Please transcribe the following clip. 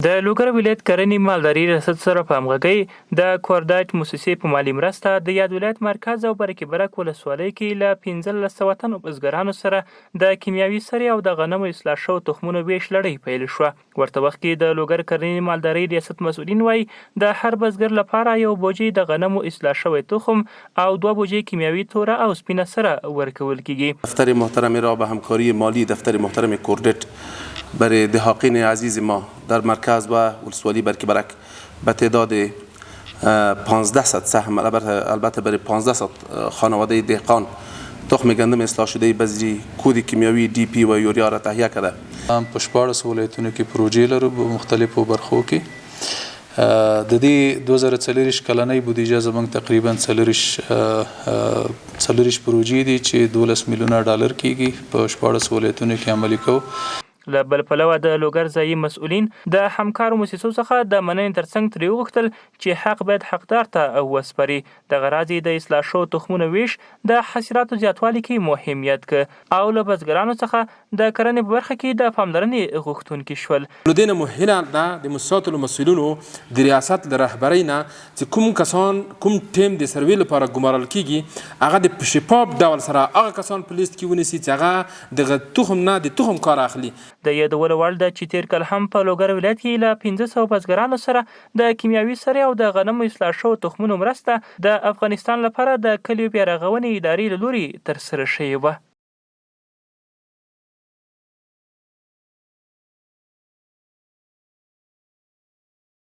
د لوګر ولایت کرنې مالداري ریاست سره په همغږۍ د کوردایټ موسسې په مالي مرسته د یاد ولایت مرکز او برکې برک ولسوالۍ کې له 1500 تنو بزګرانو سره د کیمیاوي سرې او د غنمو اصلاح شوو تخمونو ویش لړۍ پیل شوه. ورته وخت کې د لوګر کرنې مالداري ریاست مسؤلین وایي د هر بزګر لپاره یو بوجۍ د غنمو اصلاح شوی تخم او 2 بوجۍ کیمیاوي توره او سپینه سره ورکول کیږي. دفتر محترم را به همکاری مالی دفتر محترم کوردایت برای دهقان عزیز ما در مرکز و ولسوالی برکه برک به تعداد 1500 سهم، البته برای 1500 خانواده دهقان تخم گندم اصلاح شده بذری کود کیمیاوی دی پی و یوریا را تهیه کرده. هم په 14 ولایتونو کې پروژې لرو په مختلفو برخو کې. د دې 2040 کلنۍ بودیجه زموږ تقریبا 40 پروژې دي چې 12 میلیونه ډالر کېږي په 14 ولایتونو کې عملي کوو. له بل پلوه د لوګر ځایي مسؤلین د همکارو موسسو څخه د مننې ترڅنګ ترې وغوښتل چې حق باید حقدار ته وسپاري. دغه راز د اصلاح شوو تخمونو ویش د حاصلاتو زیاتوالي کې مهمیت که او له بزګرانو څخه د کرنې په برخه کې د پاملرنې غوښتونکي شول. نو دې نه مهمه ده د مسؤلات المسؤلینو د ریاست له رهبرۍ نه چې کوم کسان کوم ټیم د سروې لپاره ګمارل کیږي هغه د شفاف ډول سره هغه کسان په لیست کې ونیسي چې هغه د تخم نه د تخم کار اخلي. د یادولو وړ ده چې تیر کال هم په لوګر ولایت کې له 1500 بزګرانو سره د کیمیاوي سرې او د غنمو اصلاح شوو تخمونو مرسته د افغانستان لپاره د کلیو بیا رغونې ادارې له لوري ترسره شوې وه.